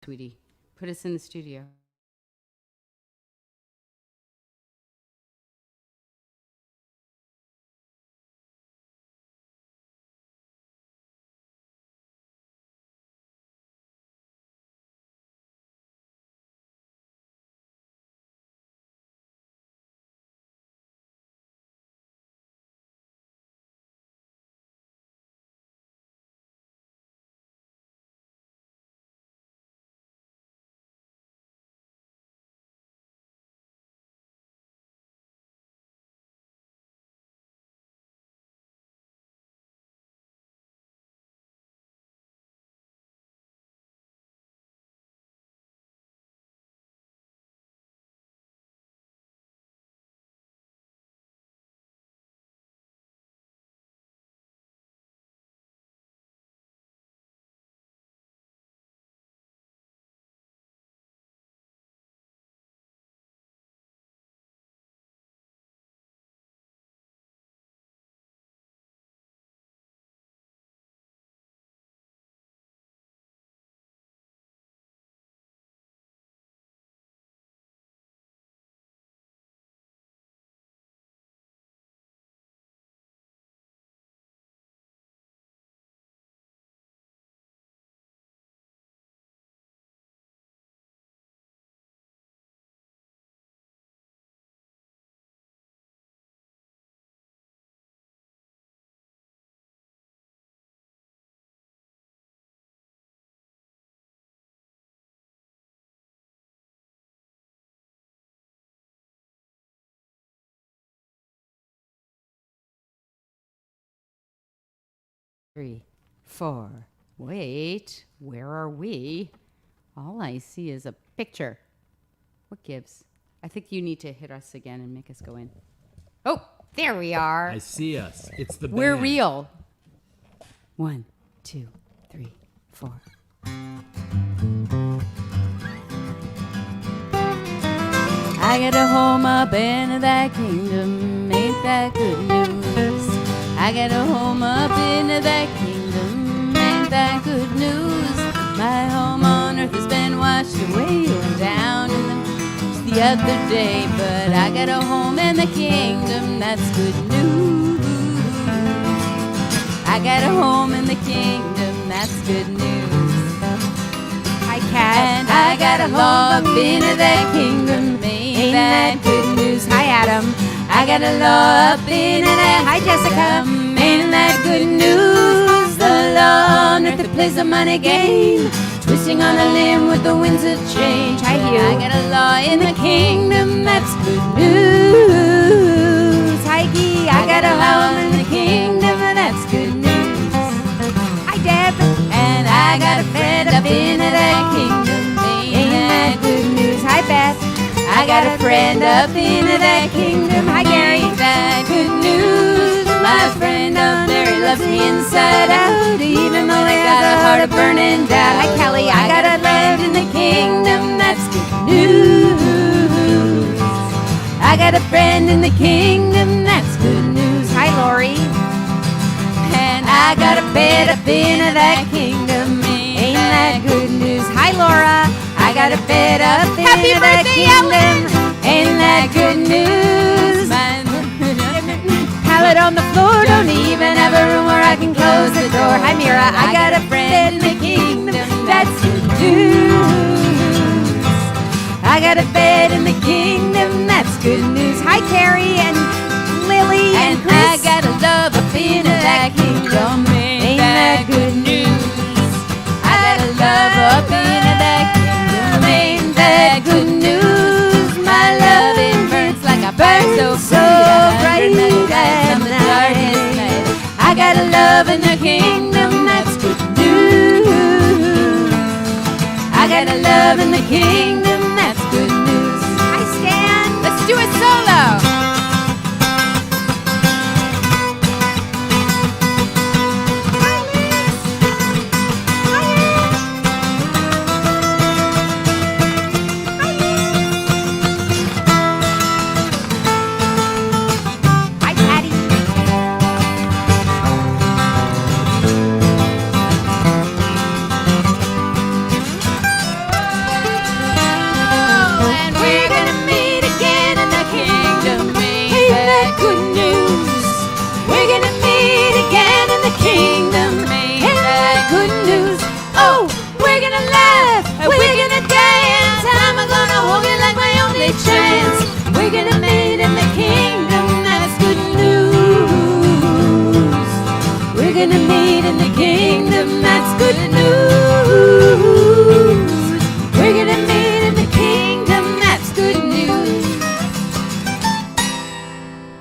sweetie. Put us in the studio. Three, four. Wait, where are we? All I see is a picture. What gives? I think you need to hit us again and make us go in. Oh, there we are. I see us. It's the band. We're real. 1, 2, 3, 4. I got a home up in that kingdom, ain't that good news? I got a home up in that kingdom, ain't that good news? My home on earth has been washed away, went down in the other day, but I got a home in the kingdom, that's good news. I got a home in the kingdom, that's good news. Hi, Kat. And I got a home up in that kingdom, ain't that good news? Hi, Adam. I got a law up in that. Hi, Jessica. Ain't that good news? The law on earth that plays the money game, twisting on a limb with the winds of change. Hi, Hugh. I got a law in the kingdom, that's good news. Hi, Guy. I got a law in the kingdom, that's good news. Hi, Deb. And I got a friend up in that kingdom, ain't that good news? Hi, Beth. I got a friend up in that kingdom. Hi, Gary. That good news. My friend up there, he loves me inside out, even though I got a heart of burning doubt. Hi, Kelly. I got a friend in the kingdom. That's good news. I got a friend in the kingdom. That's good news. Hi, Lori. And I got a bed up in that kingdom. Ain't that good news? Hi, Laura. I got a bed up in that kingdom. Ain't that good news? Pallet on the floor, don't even have a room where I can close the door. Hi, Mira. I got a friend in the kingdom. That's good news. I got a bed in the kingdom. That's good news. Hi, Carrie and Lily and Chris. I got a love up in that kingdom. Ain't that good news? I got a love up in that kingdom. Ain't that good news? My love, it burns like a burn so bright and the darkest night. I got a love in the kingdom, that's good news. I got a love in the kingdom, that's good news. Hi, Stan. Let's do a solo. the kingdom, that's good news. We're gonna meet in the kingdom, that's good news.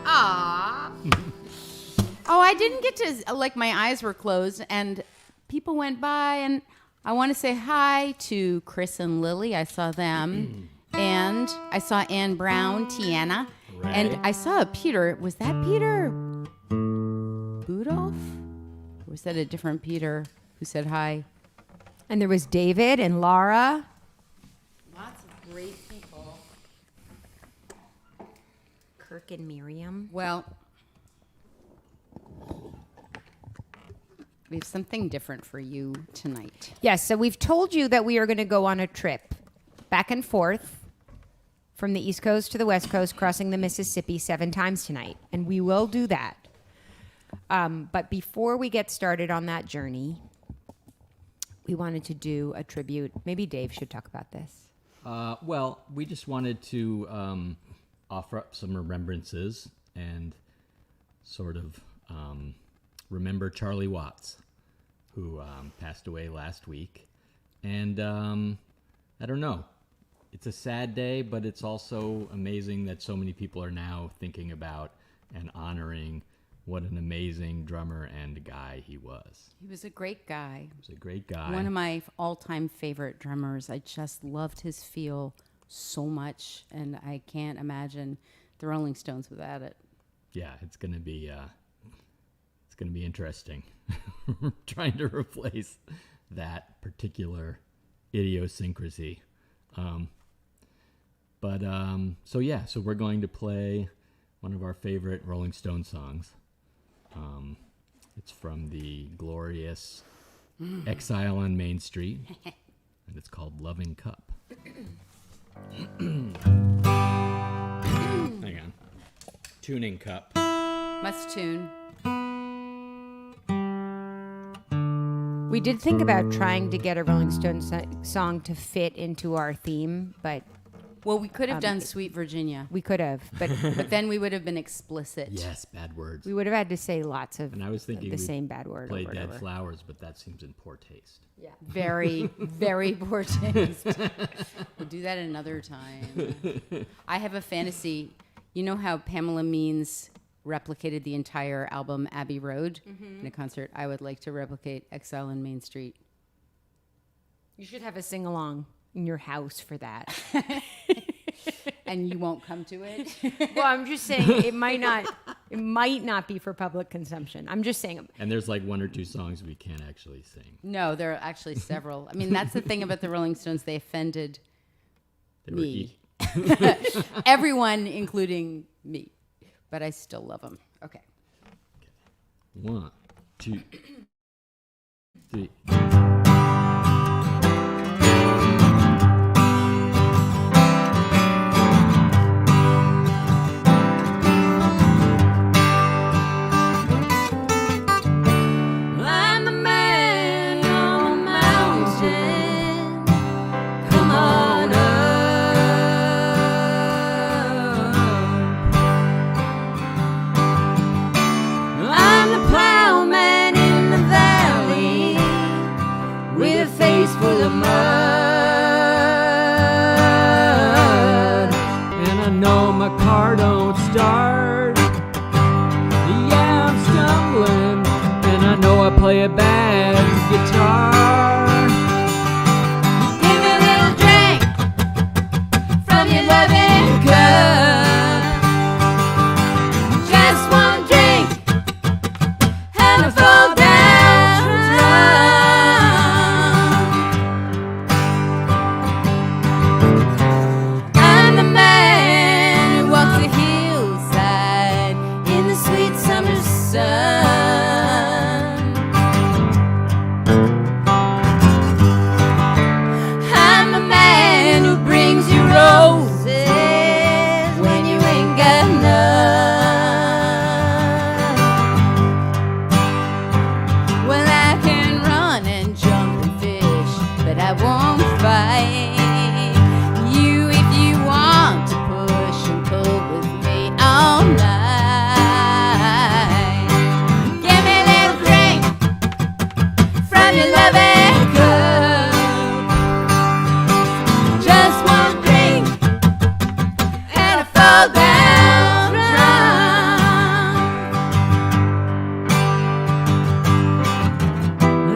Aww. Oh, I didn't get to, like, my eyes were closed, and people went by, and I want to say hi to Chris and Lily. I saw them. And I saw Ann Brown, Tiana. Right. And I saw Peter. Was that Peter Budolf? Or was that a different Peter who said hi? And there was David and Laura. Lots of great people. Kirk and Miriam. Well, we have something different for you tonight. Yes, so we've told you that we are going to go on a trip back and forth from the East Coast to the West Coast, crossing the Mississippi 7 times tonight. And we will do that. But before we get started on that journey, we wanted to do a tribute. Maybe Dave should talk about this. Well, we just wanted to offer up some remembrances and sort of remember Charlie Watts, who passed away last week. And I don't know. It's a sad day, but it's also amazing that so many people are now thinking about and honoring what an amazing drummer and guy he was. He was a great guy. He was a great guy. One of my all-time favorite drummers. I just loved his feel so much, and I can't imagine the Rolling Stones without it. Yeah, it's gonna be interesting trying to replace that particular idiosyncrasy. So we're going to play one of our favorite Rolling Stone songs. It's from the glorious Exile on Main Street, and it's called Loving Cup. Hang on. Tuning cup. Must tune. We did think about trying to get a Rolling Stones song to fit into our theme, but Well, we could have done Sweet Virginia, we could have. But but then we would have been explicit. Yes, bad words. we would have had to say lots of And I was thinking the we same bad word Play over Dead and over. Flowers, but that seems in poor taste. Yeah. Very, very poor taste. We'll do that another time. I have a fantasy. You know how Pamela Means replicated the entire album Abbey Road in a concert? I would like to replicate Exile on Main Street. You should have a sing-along in your house for that. And you won't come to it? Well, I'm just saying it might not be for public consumption. I'm just saying. And there's like 1 or 2 songs we can't actually sing. No, there are actually several. I mean, that's the thing about the Rolling Stones. They offended me. Everyone, including me. But I still love them. Okay. 1, 2, 3. I'm the man on the mountain. Come on up. I'm the plowman in the valley with a face full of mud. And I know my car don't start. Yeah, I'm stumbling. And I know I play a bad guitar. Give me a little drink from your loving cup. Just one drink and I fall down drunk. I'm the man who walks the hillside in the sweet summer sun. from your loving cup. Just one drink and I fall down drunk.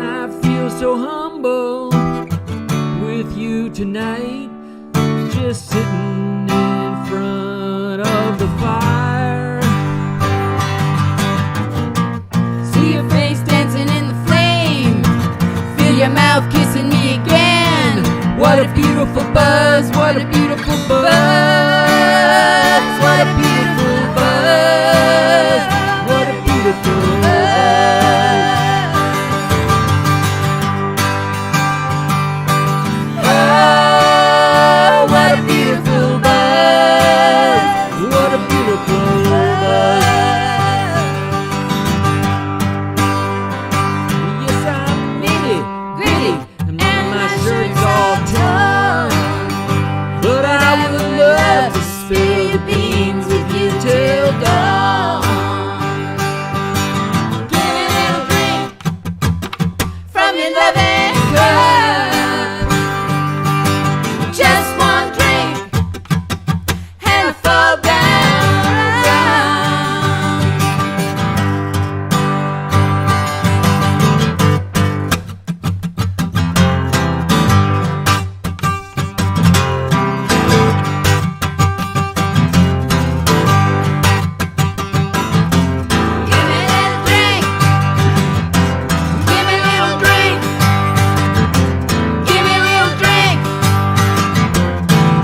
I feel so humble with you tonight, just sitting in front of the fire. See your face dancing in the flame, feel your mouth kissing me again. What a beautiful buzz, what a beautiful buzz, what a beautiful buzz, what a beautiful buzz. Oh, what a beautiful buzz, What a beautiful buzz. Yes, I'm nitty, gritty, and my shirt's all torn. But I would love to spill the beans with you till dawn. Give me a little drink from your loving cup. Just one drink and I fall down. Give me a little drink. Give me a little drink. Give me a little drink.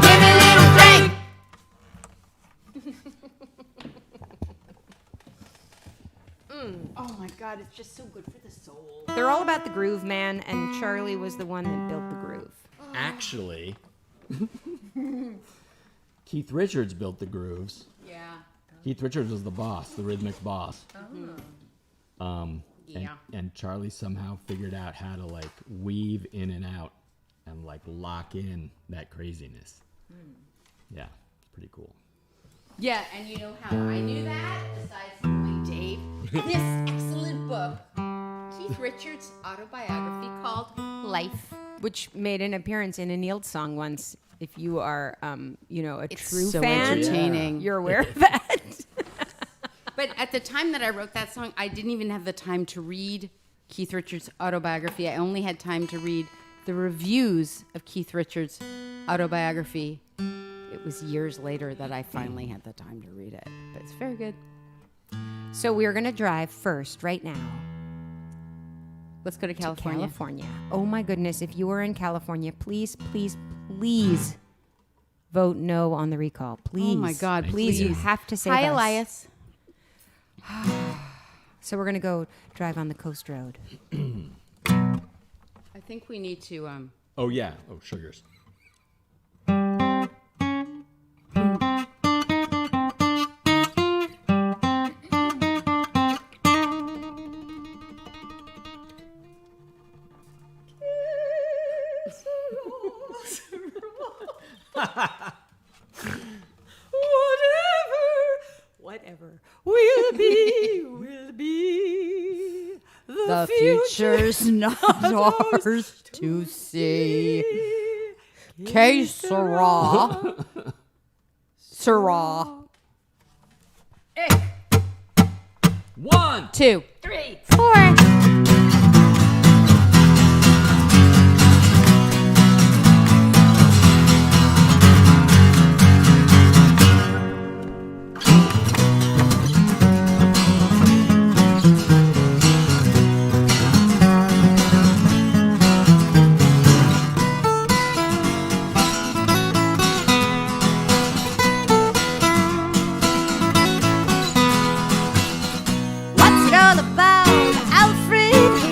Give me a little drink. Oh my God, it's just so good for the soul. They're all about the groove, man, and Charlie was the one that built the groove. Actually, Keith Richards built the grooves. Yeah. Keith Richards was the boss, the rhythmic boss. Yeah. And Charlie somehow figured out how to like weave in and out and like lock in that craziness. Yeah, it's pretty cool. Yeah, and you know how I knew that? Besides from my Dave, this excellent book, Keith Richards' autobiography called Life. Which made an appearance in a Nields song once. If you are, a It's true so fan, entertaining. you're aware of that. But at the time that I wrote that song, I didn't even have the time to read Keith Richards' autobiography. I only had time to read the reviews of Keith Richards' autobiography. It was years later that I finally had the time to read it. But it's very good. So we're going to drive first, right now, Let's go to California. California. Oh my goodness, if you are in California, please, please, please vote no on the recall. Please. Oh my God, Please, you please. have to save Hi, us. Elias. So we're going to go drive on the coast road. I think we need to. Oh yeah. Oh, sugars. Whatever will be. The future's not ours to see. Que sera. Sera. 1, 2, 3, 4. What's it all about, Alfred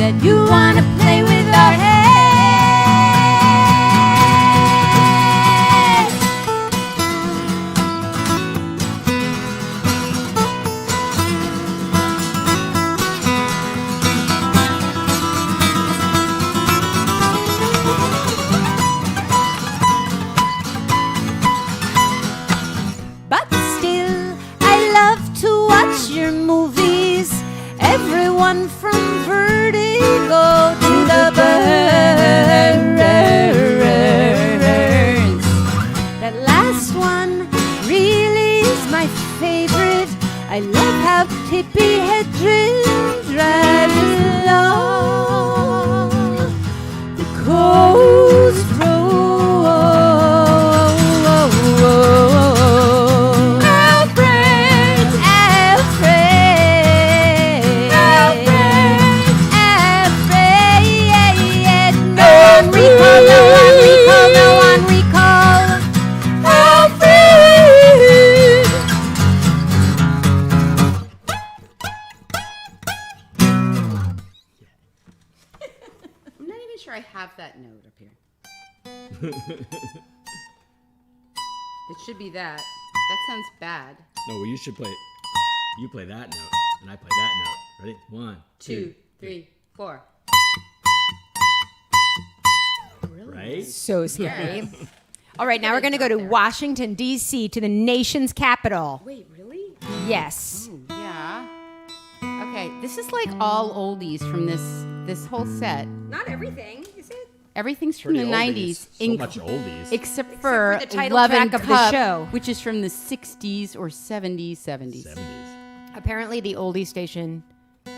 said, you want to play with our heads. But still, I love to watch your movies. Everyone from Vertigo to the birds. That last one really is my favorite. I love how Tippi Hedren drives along the coast road. Alfred, Alfred, Alfred, no one recall, no one recall, no one recall, Alfred. I'm not even sure I have that note up here. It should be that. That sounds bad. No, well, you should play. You play that note, and I play that note. Ready? 1, 2, 3, 4. Right? So scary. All right, now we're going to go to Washington, D.C., to the nation's capital. Wait, really? Yes. Oh, yeah. Okay, this is like all oldies from this whole set. Not everything, is it? Everything's from Pretty the oldies. 90s. So much oldies. Except for the title Love track and of the Cup, show. which is from the 60s or 70s. 70s. Apparently, the oldie station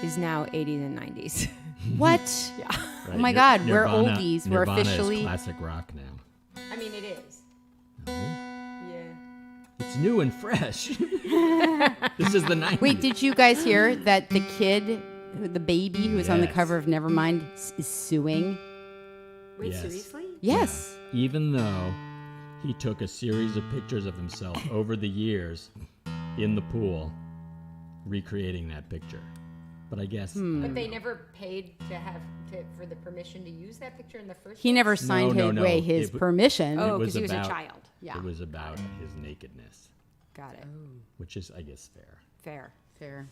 is now 80s and 90s. What? Yeah. Oh my God, we're oldies. We're Nirvana officially- is classic rock now. I mean, it is. No, Yeah. it's new and fresh. This is the 90s. Wait, did you guys hear that the kid, the baby who was on the Yes. cover of Nevermind is suing? Wait, Yes. seriously? Yes. Even though he took a series of pictures of himself over the years in the pool, recreating that picture. But I guess But they never paid for the permission to use that picture in the first He never signed no. away his It- permission. Oh, it was because he was a about- child. Yeah. it was about his nakedness, Got it. which is, I guess, fair. Fair. Fair.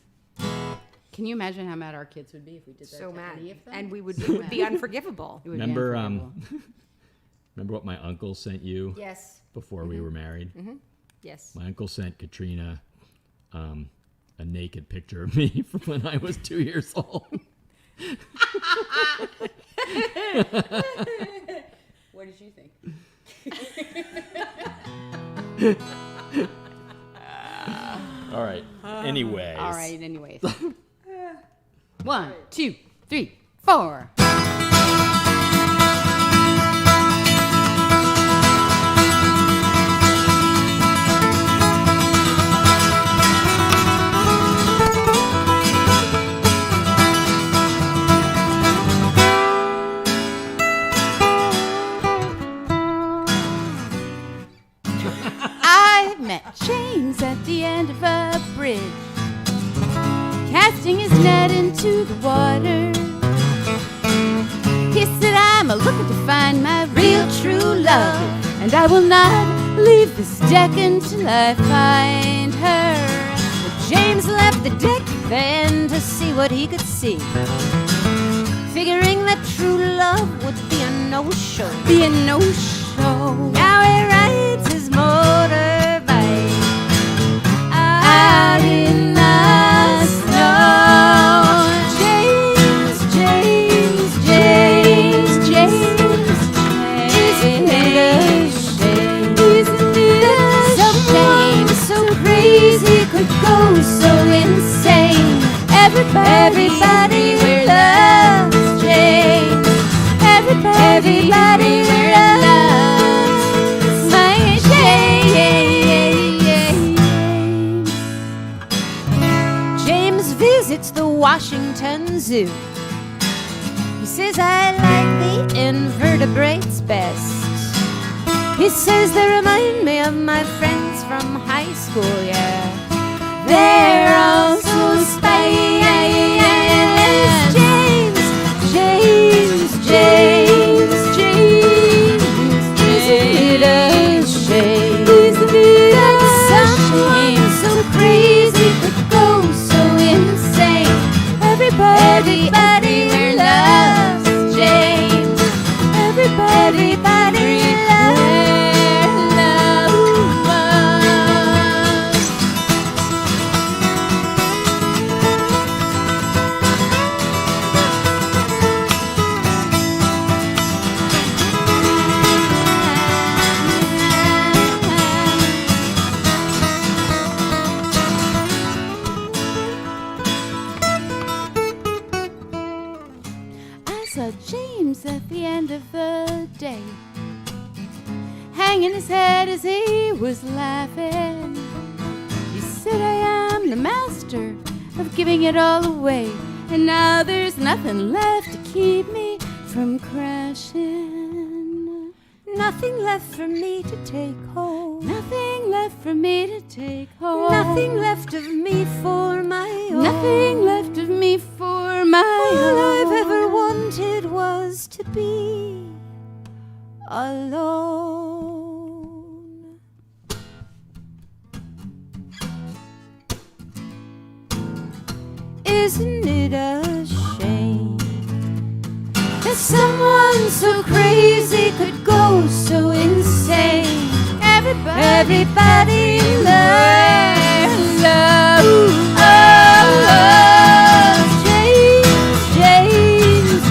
Can you imagine how mad our kids would be if we did that So to mad. any of them? And it would be unforgivable. It would be Remember, unforgivable. remember what my uncle sent you Yes. before we were married? Yes. My uncle sent Katrina a naked picture of me from when I was 2 years old. What did you think? All right. Anyways. All right, anyways. 1, 2, 3, 4. I met James at the end of a bridge, casting his net into the water. He said, I'm a-looking to find my real true love, and I will not leave this deck until I find her. But James left the deck then to see what he could see, figuring that true love would be a no-show. Be a no-show. Now he rides his motorbike out in the snow. James, James, James, James, isn't it a shame? Isn't it a shame? So crazy, could go so insane. Everybody loves James. Everybody loves my James. James visits the Washington Zoo. He says, I like the invertebrates best. He says they remind me of my friends from high school, yeah. They're all so spicy. James, saw James at the end of the day, hanging his head as he was laughing. He said, I am the master of giving it all away, and now there's nothing left to keep me from crashing. Nothing left for me to take home. Nothing left for me to take home. Nothing left of me for my own. Nothing left of me for my All I've own. ever wanted was to be alone. Isn't it a shame that someone so crazy could go so insane? Everybody loves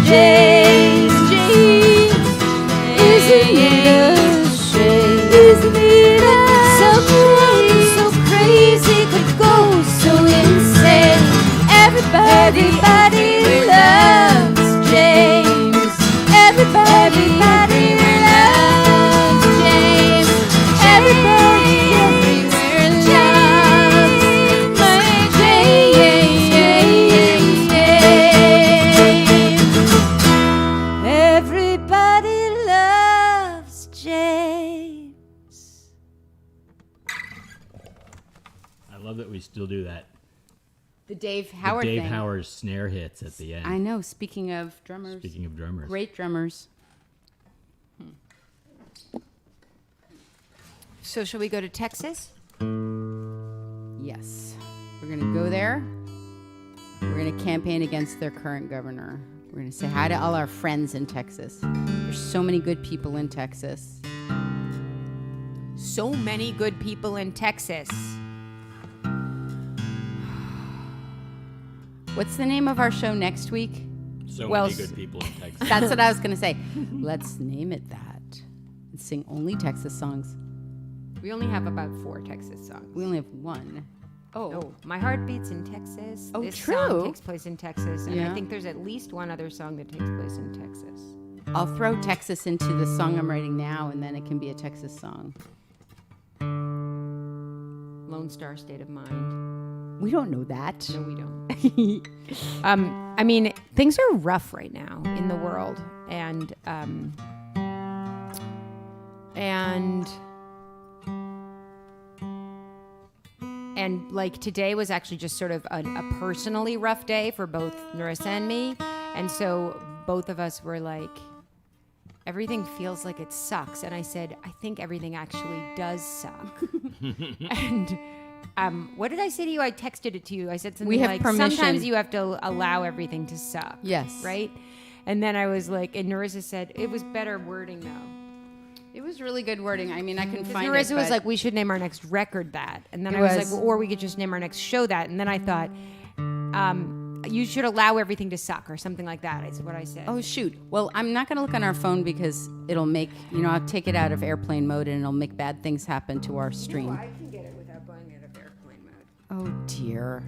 James. Isn't it a shame? Isn't it someone so crazy could go so insane? Everybody loves James. Everybody loves James. Everybody everywhere loves my James. Everybody loves James. I love that we still do that. The Dave Howard Dave thing. Howard snare hits at the end. I know. Speaking of drummers, Speaking of drummers. great drummers. So shall we go to Texas? Yes, we're gonna go there. We're gonna campaign against their current governor. We're gonna say hi to all our friends in Texas. There's so many good people in Texas. So many good people in Texas. What's the name of our show next week? So Well, many good people in Texas. That's what I was gonna say. Let's name it that and sing only Texas songs. We only have about 4 Texas songs. We only have one. Oh, My Heart Beats in Texas. Oh, this true. song takes place in Texas. And Yeah. I think there's at least one other song that takes place in Texas. I'll throw Texas into the song I'm writing now, and then it can be a Texas song. Lone Star State of Mind. We don't know that. No, we don't. I mean, things are rough right now in the world. And like today was actually just sort of a personally rough day for both Narissa and me. And so both of us were like, everything feels like it sucks. And I said, I think everything actually does suck. And what did I say to you? I texted it to you. I said something We have like, permission. sometimes you have to allow everything to suck. Yes. Right? And then I was like, and Narissa said, it was better wording though. It was really good wording. I mean, I can find Marissa it. was but- like, we should name our next record that. And then It I was was. like, well, or we could just name our next show that. And then I thought, you should allow everything to suck or something like that is what I said. Oh, shoot. Well, I'm not going to look on our phone because it'll make, I'll take it out of airplane mode and it'll make bad things happen to our stream. I can get it without going out of airplane mode. Oh, dear.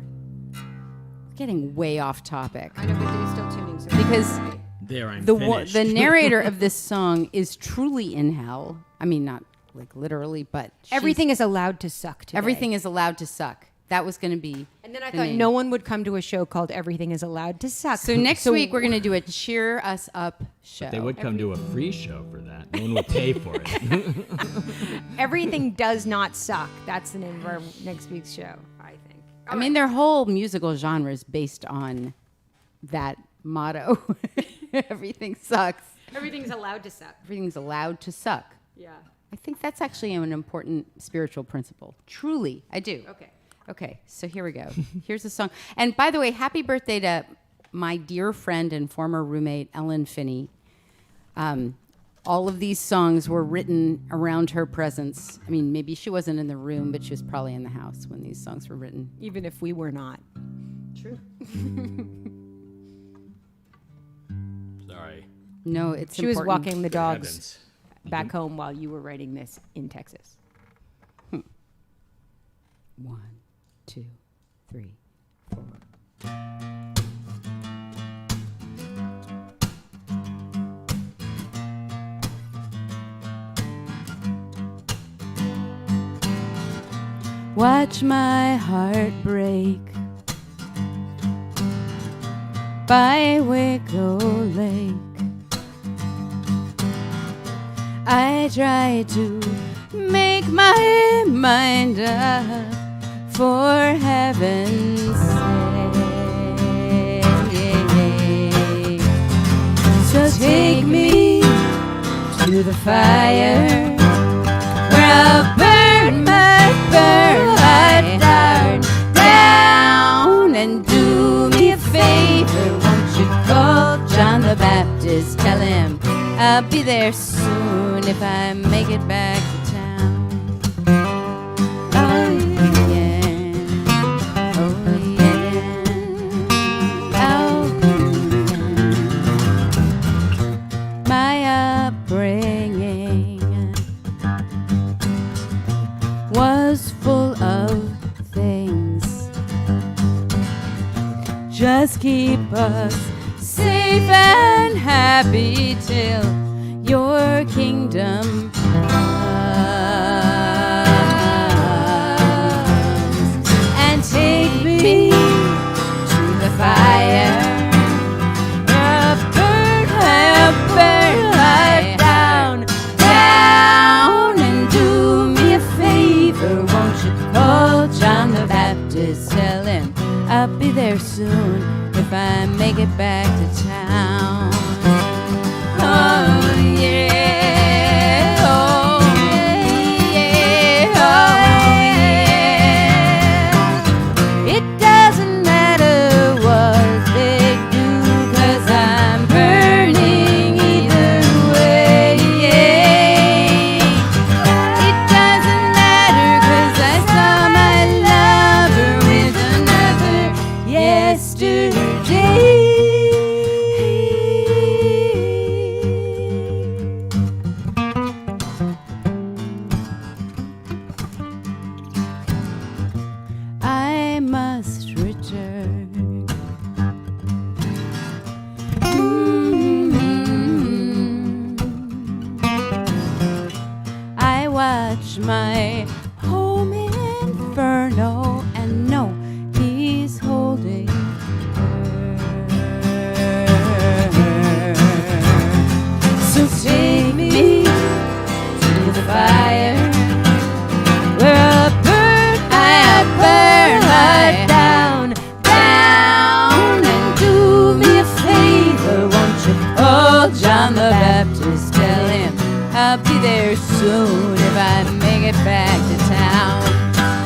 Getting way off topic. I know, but they're still tuning. So Because There, I'm the finished. the narrator of this song is truly in hell. I mean, not like literally, but everything is allowed to suck today. everything is allowed to suck. That was going to be. And then I the thought name. no one would come to a show called Everything is Allowed to Suck. So next week we're going to do a cheer us up show. They would come to a free show for that. No one would pay for it. Everything does not suck. That's the name of our next week's show, I think. I mean, their whole musical genre is based on that motto. Everything sucks. Everything's allowed to suck. Everything's allowed to suck. Yeah. I think that's actually an important spiritual principle. Truly, I do. Okay. Okay, so here we go. Here's a song. And by the way, happy birthday to my dear friend and former roommate, Ellen Finney. All of these songs were written around her presence. I mean, maybe she wasn't in the room, but she was probably in the house when these songs were written. Even if we were not. True. Sorry. No, it's She was important. walking the dogs Heavens. back home while you were writing this in Texas. 1, 2, 3, 4. watch my heart break by Wicklow Lake. I try to make my mind up, for heaven's sake. So take me to the fire, where I'll burn my heart down. And do me a favor, won't you call John the Baptist? Tell him I'll be there soon if I make it back to town. Oh yeah, oh yeah, oh yeah. My upbringing was full of things just keep us safe and happy till your kingdom comes. And take me to the fire, burn right down. And do me a favor, won't you call John the Baptist? Tell him I'll be there soon if I make it back to town. Oh yeah, oh yeah, oh yeah. It doesn't matter what they do, 'cause I'm burning either way. It doesn't matter, 'cause I saw my lover with another yesterday. I must return. I watch my home inferno and know he's holding her. So take me to the fire, where I'll burn right down. And do me a favor, won't you call John the Baptist? Tell him I'll be there soon if I make it back to town.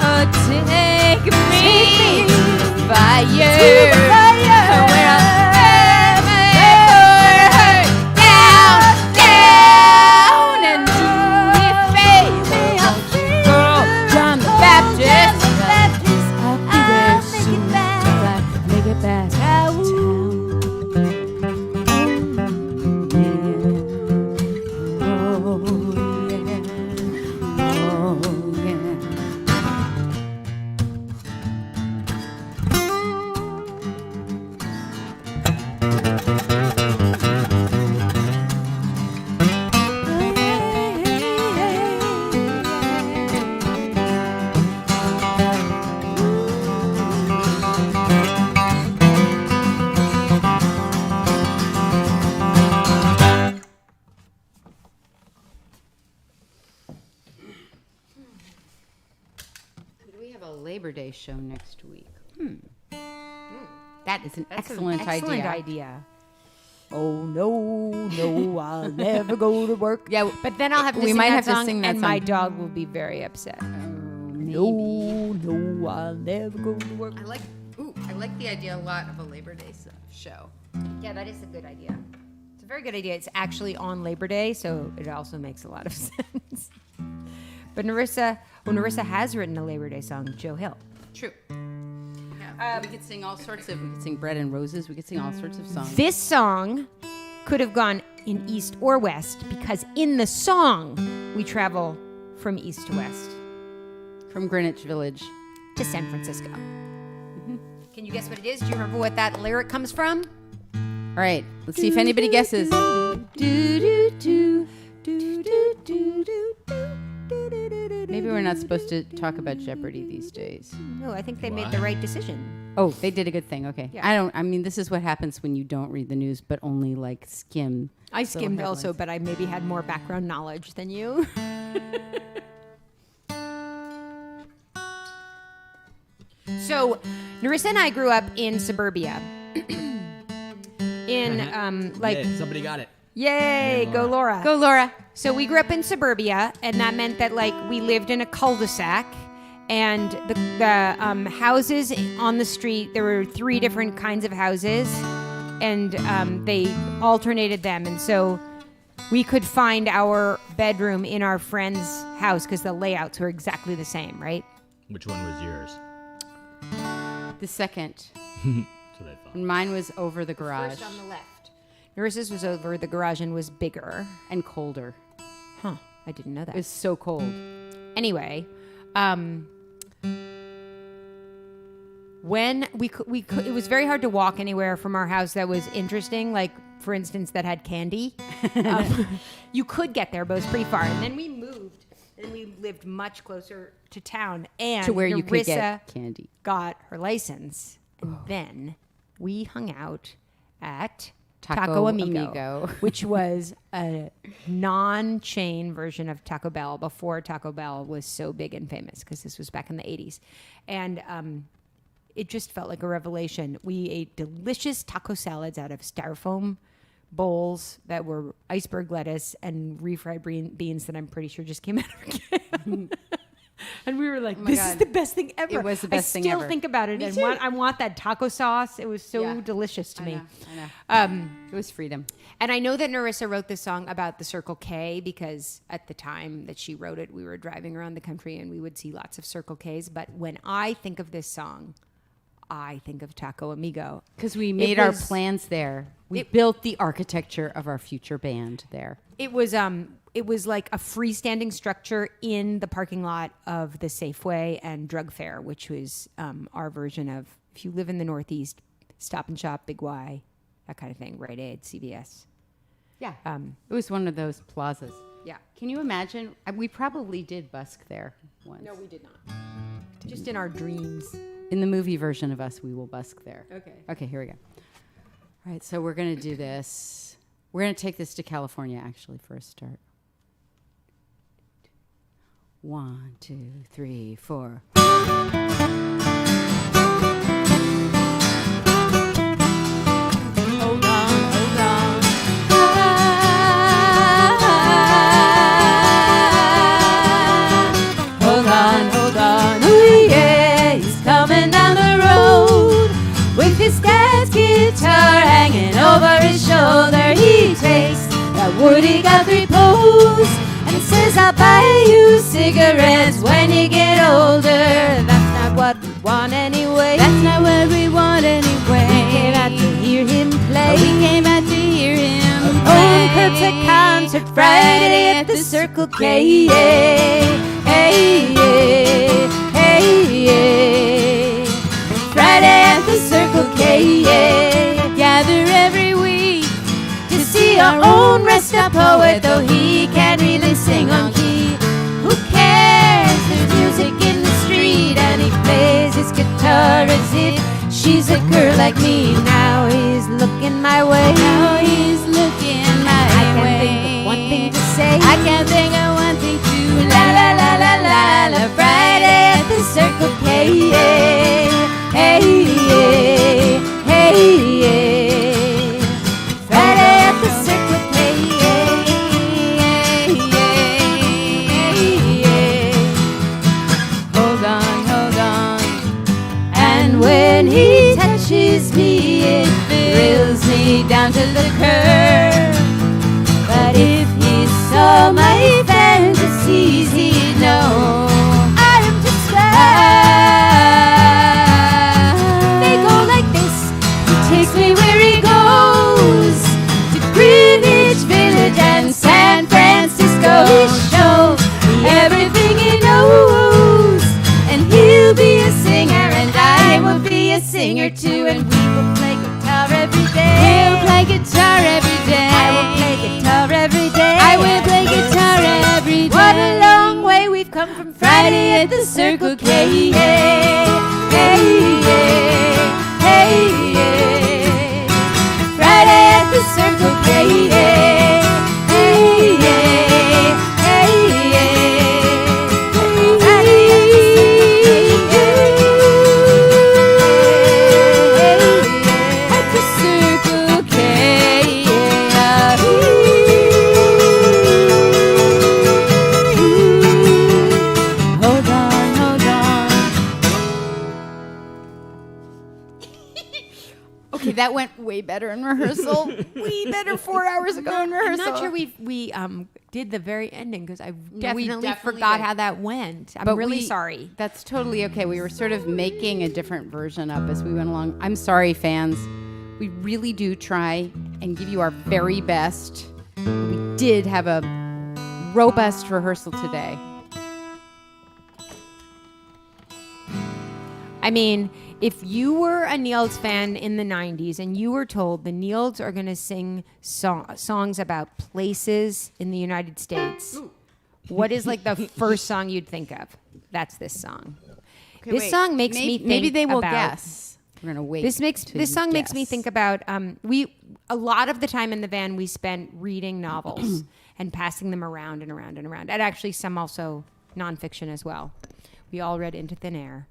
Oh, take me to the fire, where I'll burn my heart down. And do me a favor, won't you call John the Baptist? I'll be there soon till I make it back to town. Oh yeah, oh yeah. We have a Labor Day show next week. That is an excellent idea. Oh no, I'll never go to work. Yeah, But then I'll have to we sing might that have to song, sing that and my song. dog will be very upset. maybe. No, I'll never go to work. I like the idea a lot of a Labor Day show. Yeah, that is a good idea. It's a very good idea. It's actually on Labor Day, so it also makes a lot of sense. But Narissa has written a Labor Day song, Joe Hill. True. Yeah, we could sing all sorts of. We could sing Bread and Roses. We could sing all sorts of songs. This song could have gone in East or West because in the song we travel from East to West From Greenwich Village. to San Francisco. Can you guess what it is? Do you remember what that lyric comes from? All right, let's see if anybody guesses. Maybe we're we're not supposed to talk about Jeopardy these days. No, I think they made Why? the right decision. Oh, they did a good thing. Okay. Yeah. I mean, this is what happens when you don't read the news, but only like skim. I little skimmed headlines. also, but I maybe had more background knowledge than you. So, Narissa and I grew up in suburbia. Yeah, somebody got it. Yay, Yeah, go Laura. Go, Laura. So we grew up in suburbia, and that meant that like we lived in a cul-de-sac, and the houses on the street, there were 3 different kinds of houses, and they alternated them, and so we could find our bedroom in our friend's house because the layouts were exactly the same, right? Which one was yours? The second. That's what I thought. And mine was over the garage. First on the left. Narissa's was over the garage and was bigger. And colder. Huh. I didn't know that. It was so cold. Anyway, when we could, it was very hard to walk anywhere from our house that was interesting, like for instance that had candy. You could get there, but it was pretty far. And then we moved, and we lived much closer to town, and To where you could Narissa get candy. got her license, and then we hung out at Taco Taco Amigo, Amigo. which was a non-chain version of Taco Bell before Taco Bell was so big and famous, because this was back in the 80s. And it just felt like a revelation. We ate delicious taco salads out of styrofoam bowls that were iceberg lettuce and refried beans that I'm pretty sure just came out of a can. And we were like, my this God. is the best thing ever. It was the best thing I still ever. think about it Me and too. I want that taco sauce. It was so Yeah. delicious to me. I know. It was freedom. And I know that Narissa wrote this song about the Circle K because at the time that she wrote it, we were driving around the country and we would see lots of Circle Ks. But when I think of this song, I think of Taco Amigo. Because we made our was- plans there. We built the architecture of our future band there. It was like a freestanding structure in the parking lot of the Safeway and Drug Fair, which was our version of, if you live in the Northeast, Stop and Shop, Big Y, that kind of thing, Rite Aid, CVS. Yeah. It was one of those plazas. Yeah. Can you imagine? We probably did busk there once. No, we did not. Just in our dreams. In the movie version of us, we will busk there. Okay. Okay, here we go. All right, so we're going to do this. We're going to take this to California, actually, for a start. 1, 2, 3, 4. Hold on, hold on. Hold on, hold on. Oh yeah, he's coming down the road with his dad's guitar hanging over his shoulder. He takes that Woody Guthrie pose and says, I'll buy you cigarettes when you get older. That's not what we want anyway. That's not what we want anyway. We came out to hear him play. We came out to hear him play. Curbs at concert Friday at the Circle K. Yeah. Hey, yeah. Hey, yeah. Friday at the Circle K. Yeah. Gather every week to see our own rest up poet, though he can't really sing on key. Who cares? There's music in the street, and he plays his guitar as if she's a girl like me. Now he's looking my way. Now he's looking my way. I can't think of one thing to say. I can't think of one thing to la la la la la la. Friday at the Circle K. Yeah. Hey yeah. Hey yeah. Friday at the Circle K. Yeah. Yeah. Yeah. Hold on, hold on. And when he touches me, it thrills me down to the curve. But if he saw my fantasies, he'd know I am just They go like this. He takes me where he goes, to Greenwich Village and San Francisco. He shows me everything he knows, and he'll be a singer, and I will be a singer too, and we will play guitar every day. We'll play guitar every day. I will play guitar every day. I will play guitar every day. What a long way we've come from Friday at the Circle K. Hey, hey, hey, hey. Friday at the Circle K. Hey, hey, hey, hey. Friday at the Circle K. Hold on, hold on. Okay, that went way better in rehearsal. Way better 4 hours ago in rehearsal. I'm not sure we did the very ending because I definitely definitely forgot did. how that went. I'm But really we- sorry. That's totally okay. We were sort of making a different version up as we went along. I'm sorry, fans. We really do try and give you our very best. We did have a robust rehearsal today. I mean, if you were a Nields fan in the 90s and you were told the Nields are going to sing songs about places in the United States, what is like the first song you'd think of? That's this song. Okay, This wait. song makes me think Maybe they will about- guess. We're gonna wait. This song makes me think about a lot of the time in the van we spent reading novels and passing them around and around and around. And actually some also nonfiction as well. We all read Into Thin Air.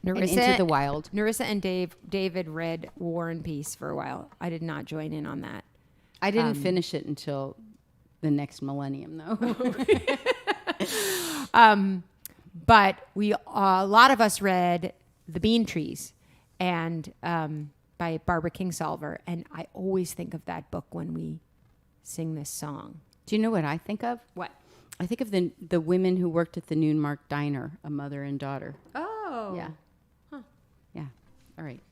And Into the Wild. Narissa and David read War and Peace for a while. I did not join in on that. I didn't finish it until the next millennium, though. But a lot of us read The Bean Trees and by Barbara Kingsolver, and I always think of that book when we sing this song. Do you know what I think of? What? I think of the women who worked at the Noonmark Diner, a mother and daughter. Oh. Yeah. Yeah. All right.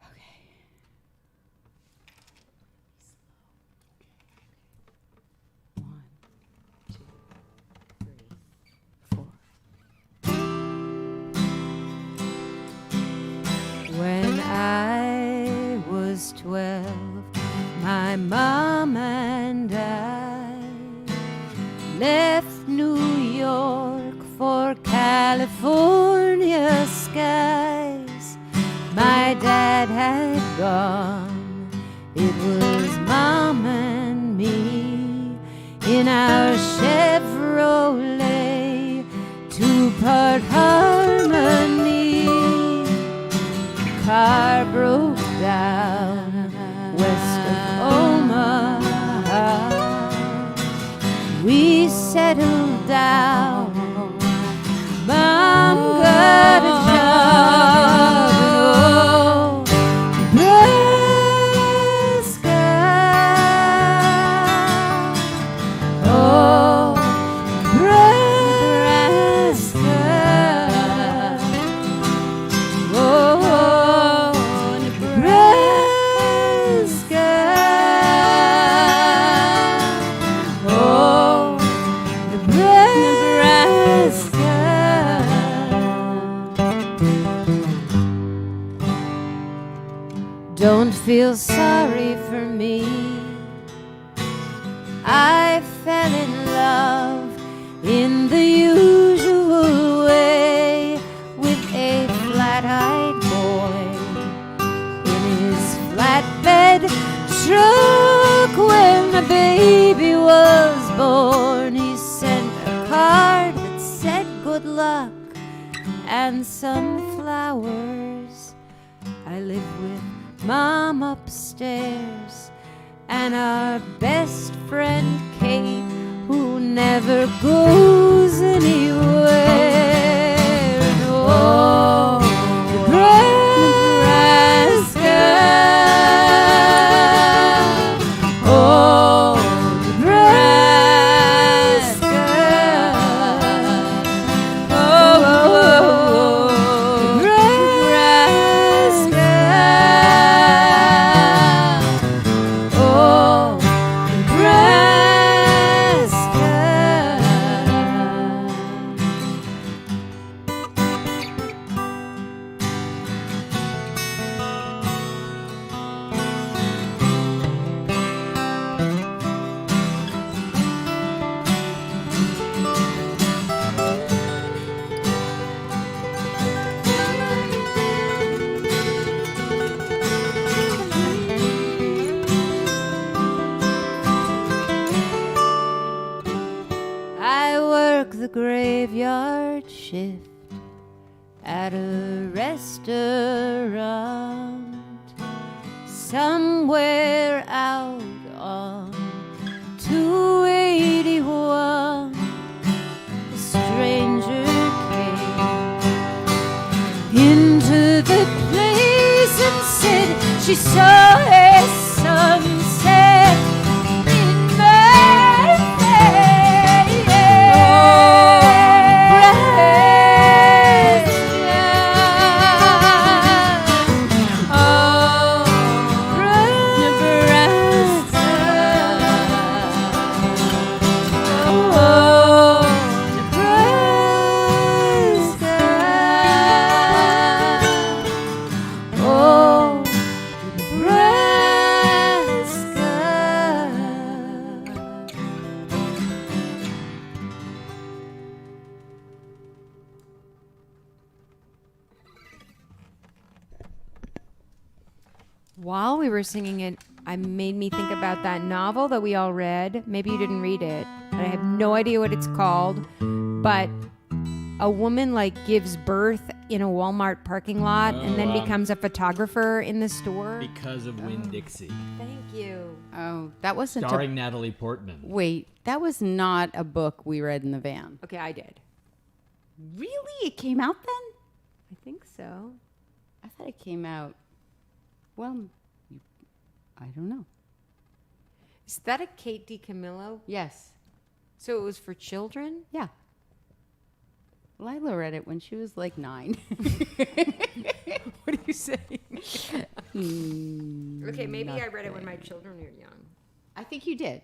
Okay. One, two, three, four. When I was 12, my mom and I left New York for California skies. My dad had gone. It was mom and me in our Chevrolet, two-part Harmony. Car broke down west of Omaha. We settled down. Mom got a job in Nebraska. Oh, Nebraska. Oh, Nebraska. Oh, Nebraska. Don't feel sorry for me. I fell in love in the usual way with a flat-eyed boy in his flatbed truck. When the baby was born, he sent a card that said good luck and some flowers. I live with Mom upstairs and our best friend Kate, who never goes anywhere. Oh, Nebraska. Oh, Nebraska. Oh, Nebraska. Oh, Nebraska. graveyard shift at a restaurant somewhere out on 281. A stranger came into the place and said she saw a sunset in my face. Oh, Nebraska. Oh, Nebraska. Oh, Nebraska. While we were singing it, it made me think about that novel that we all read. Maybe you didn't read it. I have no idea what it's called, but a woman like gives birth in a Walmart parking lot and then becomes a photographer in the store. Because of Winn-Dixie. Thank you. Oh, that wasn't Starring Natalie Portman. Wait, that was not a book we read in the van. Okay, I did. Really? It came out then? I think so. I thought it came out. Well, I don't know. Is that a Kate DiCamillo? Yes. So it was for children? Yeah. Lila read it when she was like 9. What are you saying? Okay, maybe I read it when my children were young. I think you did.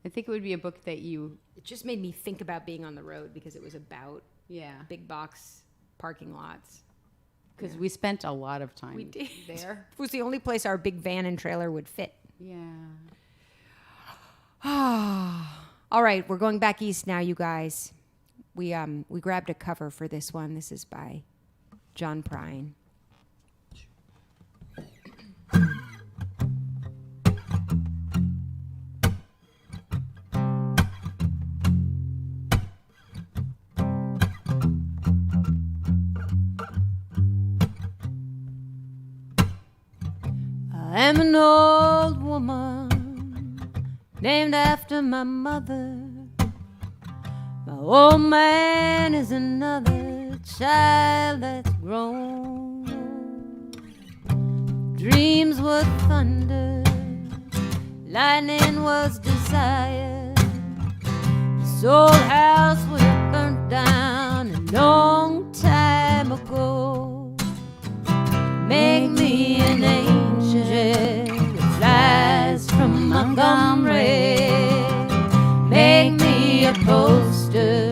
I think it would be a book that you. It just made me think about being on the road because it was about Yeah. big box parking lots. Because we spent a lot of time We did. there. It was the only place our big van and trailer would fit. Yeah. All right, we're going back east now, you guys. We grabbed a cover for this one. This is by John Prine. I'm an old woman named after my mother. My old man is another child that's grown. Dreams were thunder, lightning was desire. This old house was burnt down a long time ago. Make me an angel that flies from Montgomery. Make me a poster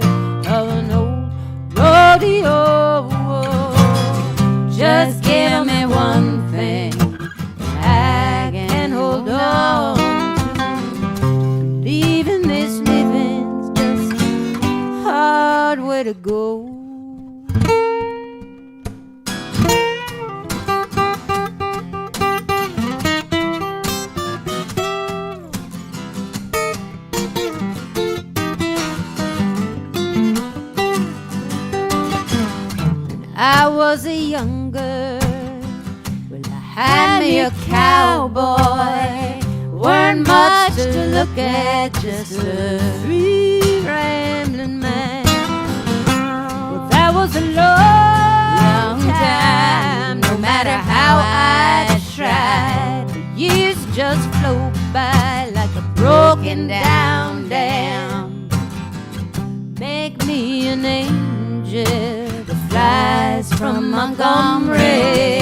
of an old rodeo. Just give me one thing I can hold on to. Leaving this living's just a hard way to go. I was a young girl, well, I had me a cowboy. Weren't much to look at, just a free rambling man. Well, that was a long time, no matter how I tried. The years just flew by like a broken down dam. Make me an angel flies from Montgomery.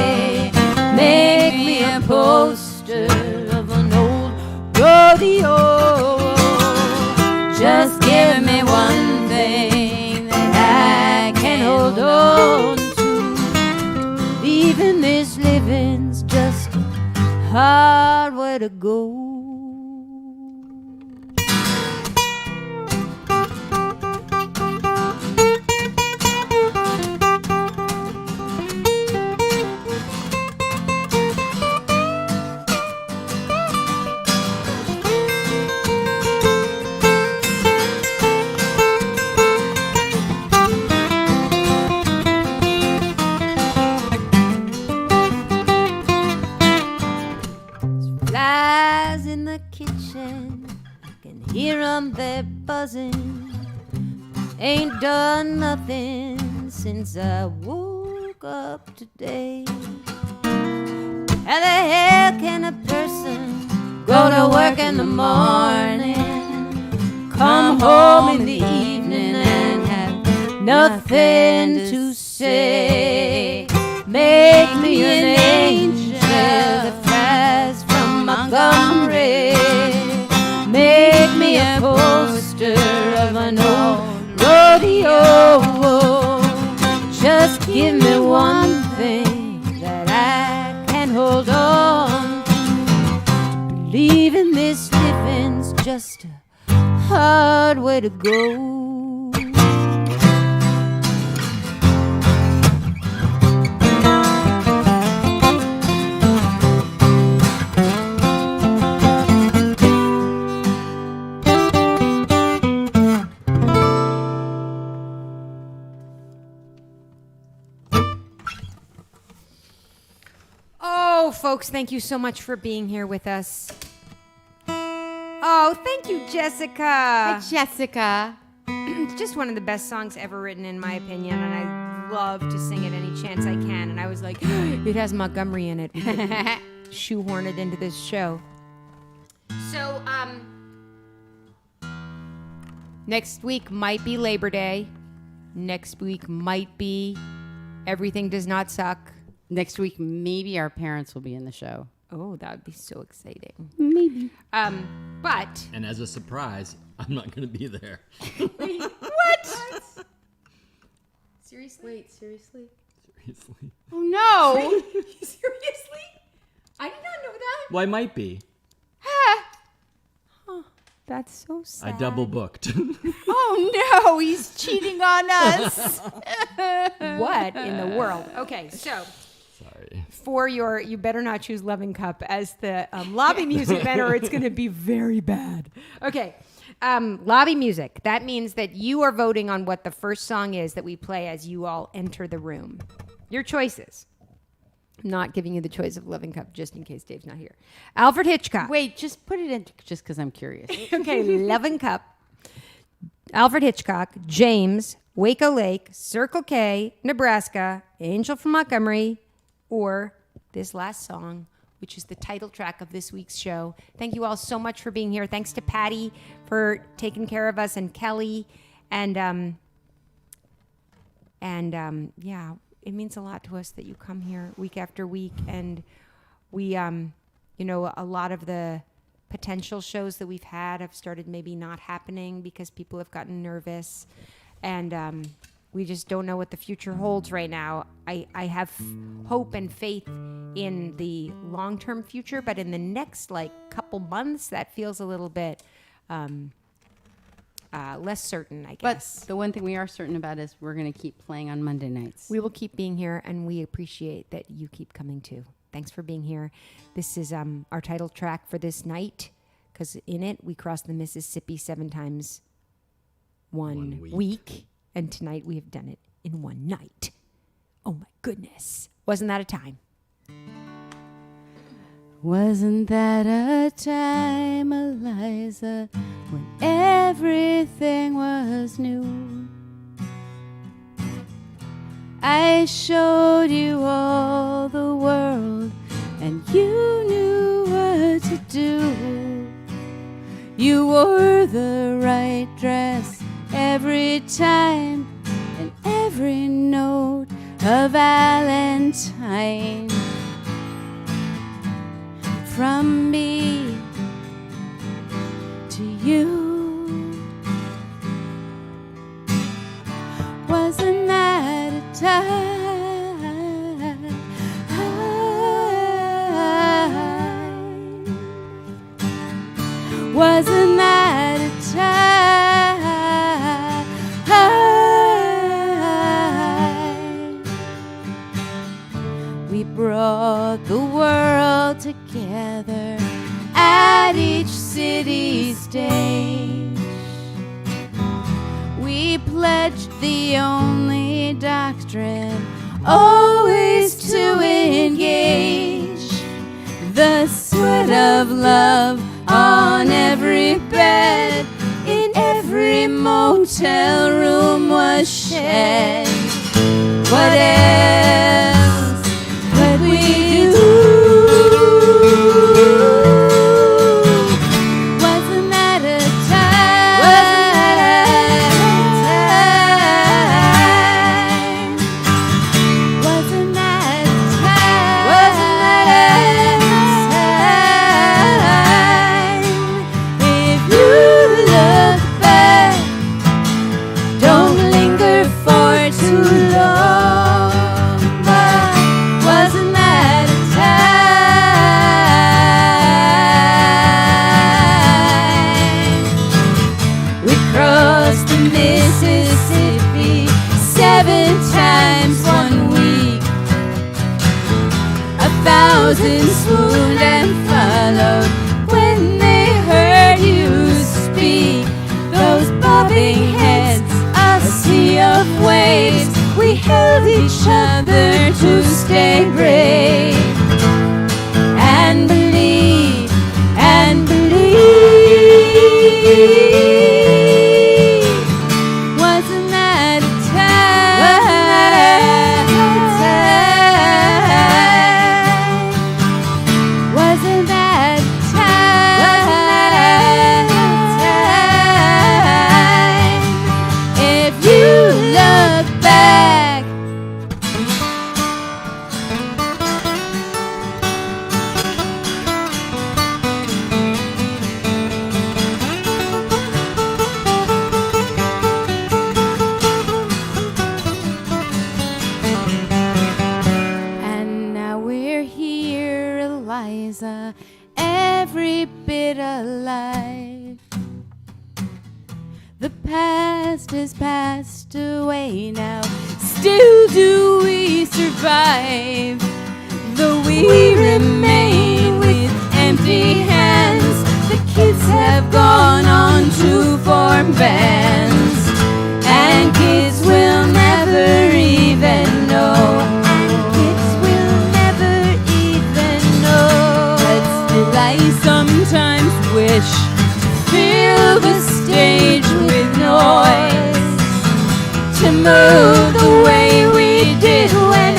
Make me a poster of an old rodeo. Just give me one thing that I can hold on to. Leaving this living's just a hard way to go. buzzing. Ain't done nothing since I woke up today. How the hell can a person go to work in the morning, come home in the evening and have nothing to say? Make me an angel that flies from Montgomery. Make me a poster of an old rodeo. Just give me one thing that I can hold on to. Believing this living's just a hard way to go. Oh, folks, thank you so much for being here with us. Oh, thank you, Jessica. Hi, Jessica. It's just one of the best songs ever written, in my opinion, and I love to sing it any chance I can. And I was like, it has Montgomery in it. We could shoehorn it into this show. So, next week might be Labor Day. Next week might be Everything Does Not Suck. Next week, maybe our parents will be in the show. Oh, that would be so exciting. Maybe. But And as a surprise, I'm not going to be there. what? Seriously? Wait, seriously? Seriously. Oh, no. Seriously? I did not know that. Well, I might be. That's so sad. I double booked. Oh, no. He's cheating on us. What in the world? Okay, so Sorry. for your, you better not choose Loving Cup as the lobby music then, or it's going to be very bad. Okay, lobby music. That means that you are voting on what the first song is that we play as you all enter the room. Your choices. I'm not giving you the choice of Loving Cup just in case Dave's not here. Alfred Hitchcock. Wait, just put it in just because I'm curious. Okay, Loving Cup. Alfred Hitchcock, James, Waco Lake, Circle K, Nebraska, Angel from Montgomery, or this last song, which is the title track of this week's show. Thank you all so much for being here. Thanks to Patty for taking care of us, and Kelly, and yeah, it means a lot to us that you come here week after week, and we, you know, a lot of the potential shows that we've had have started maybe not happening because people have gotten nervous, and we just don't know what the future holds right now. I have hope and faith in the long-term future, but in the next couple months, that feels a little bit less certain, I But guess. the one thing we are certain about is we're going to keep playing on Monday nights. We will keep being here, and we appreciate that you keep coming too. Thanks for being here. This is our title track for this night, because in it we crossed the Mississippi 7 times one week, and tonight we have done it in one night. Oh my goodness. Wasn't that a time? Wasn't that a time, Eliza, when everything was new? I showed you all the world, and you knew what to do. You wore the right dress every time, and every note of Valentine. From me to you, wasn't that a time? Wasn't that a time? We brought the world together at each city stage. We pledged the only doctrine always to engage. The sweat of love on every bed, in every hotel room was shed. What else could we do? Wasn't that a time? Wasn't that a time? Wasn't that a time? If you look back, don't linger for too long. But wasn't that a time? We crossed the Mississippi 7 times 1 week. 1,000 swooned and followed when they heard you speak. Those bobbing heads, a sea of waves. We held each other to stay brave and believe and believe. Wasn't that a time? Wasn't that a time? If you look back. And now we're here, Eliza, every bit alive. The past has passed away now. Still do we survive, though we remain with empty hands. The kids have gone on to form bands, and kids will never even know. And kids will never even know. But still I sometimes wish to fill the stage with noise, to move the way we did when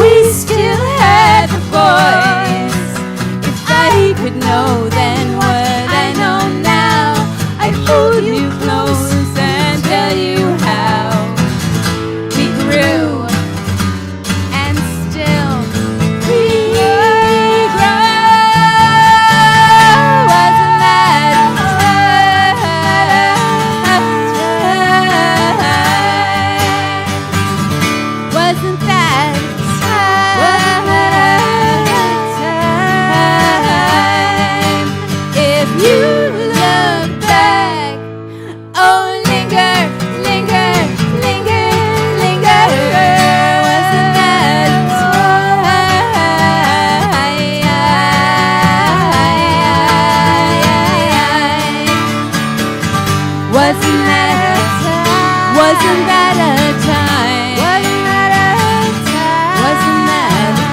we still had the voice. If I could know then what I know now, I'd hold you close and tell you how we grew and still we grow. Wasn't that a time? Wasn't that a time? If you look back, oh linger, linger, linger, linger. Wasn't that a time? Wasn't that a time? Wasn't that a time? Wasn't that a time? Wasn't that a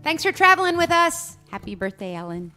Thanks for traveling with us. Happy birthday, Ellen.